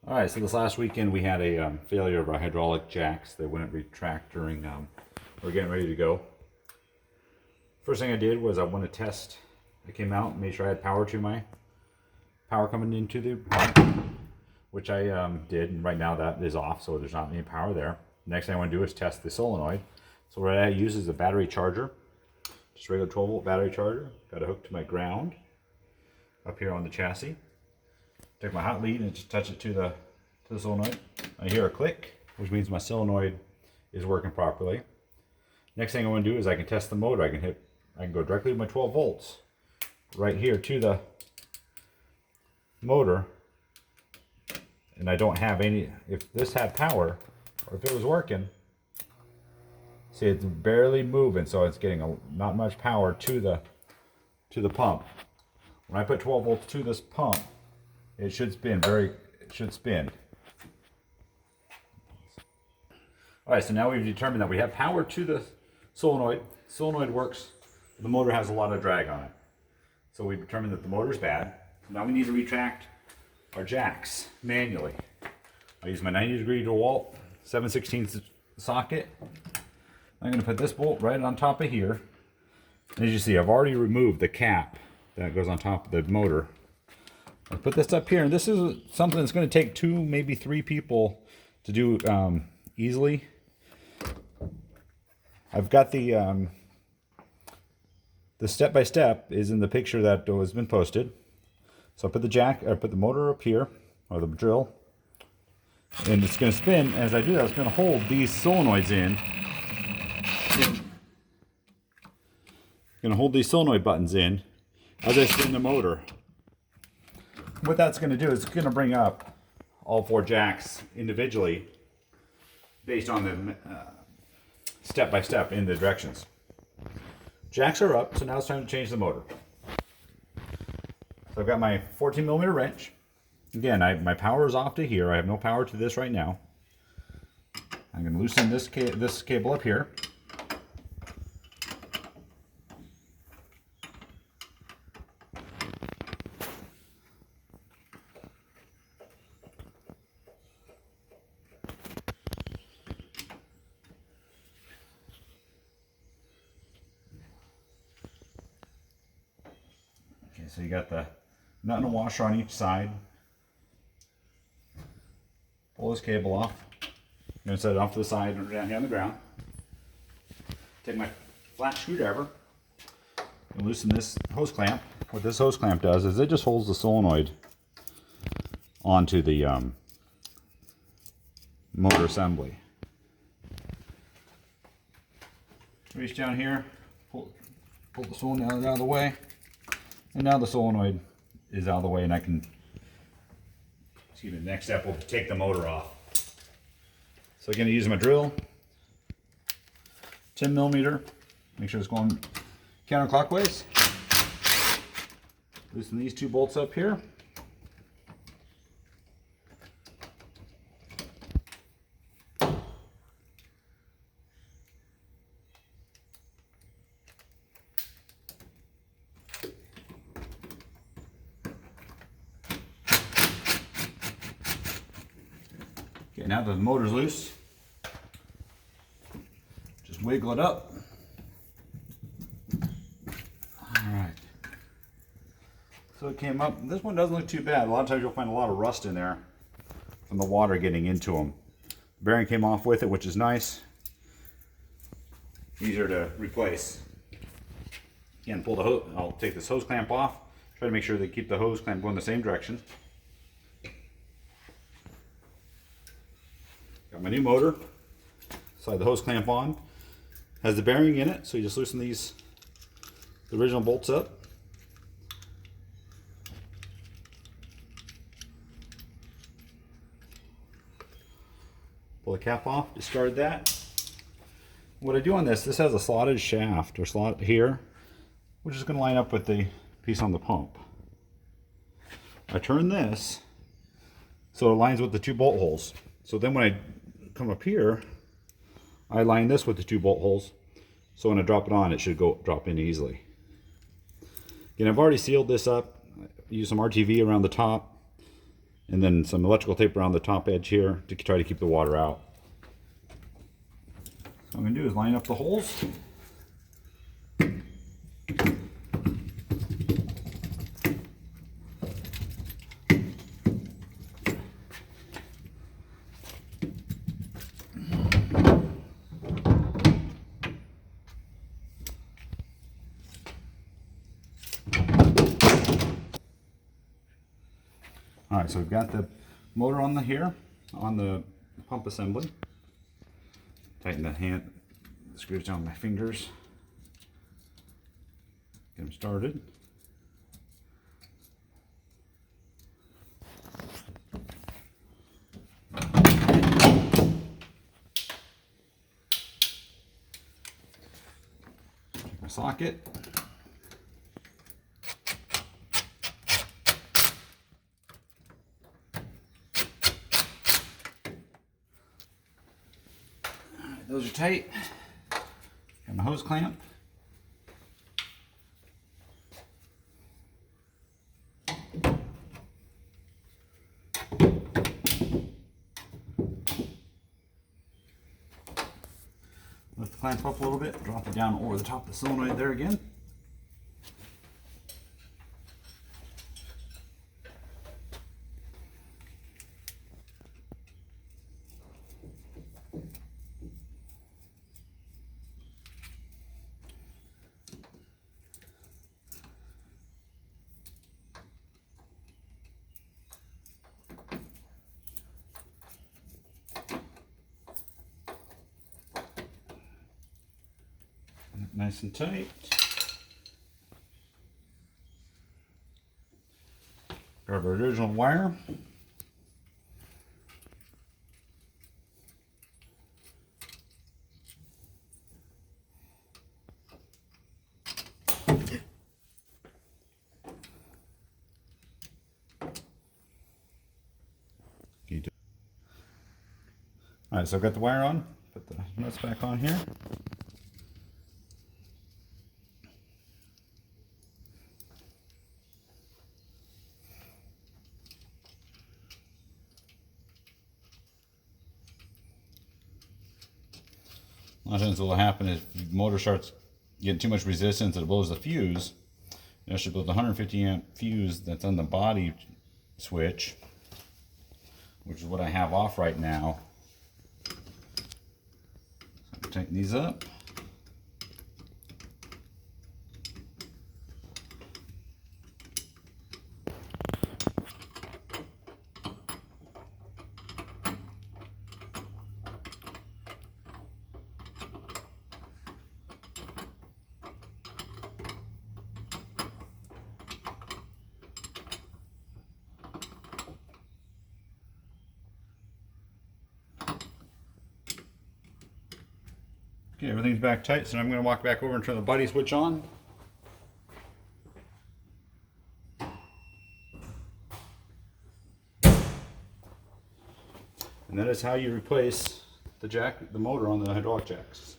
All right, so this last weekend we had a failure of our hydraulic jacks. They wouldn't retract during, we're getting ready to go. First thing I did was I wanted to test. I came out and made sure I had power to my power coming into the pump, which I did, and right now that is off, so there's not any power there. Next thing I want to do is test the solenoid. So what I use is a battery charger, just a regular 12-volt battery charger. Got it hooked to my ground up here on the chassis. Take my hot lead and just touch it to the solenoid. I hear a click, which means my solenoid is working properly. Next thing I want to do is I can test the motor. I can go directly with my 12 volts right here to the motor, and I don't have any. If this had power, or if it was working, see, it's barely moving, so it's getting not much power to the pump. When I put 12 volts to this pump, it should spin it should spin. All right, so now we've determined that we have power to the solenoid. Solenoid works, the motor has a lot of drag on it. So we determined that the motor's bad. Now we need to retract our jacks manually. I use my 90-degree DeWalt 7/16 socket. I'm gonna put this bolt right on top of here. As you see, I've already removed the cap that goes on top of the motor. I'll put this up here, and this is something that's going to take 2, maybe 3 people to do easily. I've got the step-by-step is in the picture that has been posted. So I put the motor up here, or the drill, and it's going to spin. As I do that, it's going to hold these solenoids in. Going to hold these solenoid buttons in as I spin the motor. What that's going to do is it's going to bring up all 4 jacks individually based on the step-by-step in the directions. Jacks are up, so now it's time to change the motor. So I've got my 14mm wrench. Again, my power is off to here. I have no power to this right now. I'm going to loosen this cable up here. Okay, so you got the nut and a washer on each side. Pull this cable off. I'm going to set it off to the side or down here on the ground. Take my flat screwdriver and loosen this hose clamp. What this hose clamp does is it just holds the solenoid onto the motor assembly. Reach down here, pull the solenoid out of the way. And now the solenoid is out of the way, and I can, excuse me, the next step will take the motor off. So again, I use my drill, 10mm, make sure it's going counterclockwise. Loosen these 2 bolts up here. Okay, now that the motor's loose, just wiggle it up. All right. So it came up. This one doesn't look too bad. A lot of times you'll find a lot of rust in there from the water getting into them. The bearing came off with it, which is nice. Easier to replace. Again, pull the hose. I'll take this hose clamp off. Try to make sure they keep the hose clamp going the same direction. Got my new motor. Slide the hose clamp on. Has the bearing in it, so you just loosen the original bolts up. Pull the cap off, discard that. What I do on this has a slotted shaft or slot here, which is going to line up with the piece on the pump. I turn this so it aligns with the 2 bolt holes. So then when I come up here, I line this with the 2 bolt holes, so when I drop it on, it should drop in easily. Again, I've already sealed this up. I use some RTV around the top. and then some electrical tape around the top edge here to try to keep the water out. So what I'm going to do is line up the holes. All right, so we've got the motor on the pump assembly. Tighten the screws down with my fingers. Get them started. Check my socket. Those are tight. Got my hose clamp. Lift the clamp up a little bit, drop it down over the top of the solenoid there again. Nice and tight. Grab our original wire. All right, so I've got the wire on. Put the nuts back on here. A lot of times what will happen is if the motor starts getting too much resistance, it blows the fuse. You should blow the 150 amp fuse that's on the body switch, which is what I have off right now. So tighten these up. Okay, everything's back tight, so I'm going to walk back over and turn the body switch on. And that is how you replace the motor on the hydraulic jacks.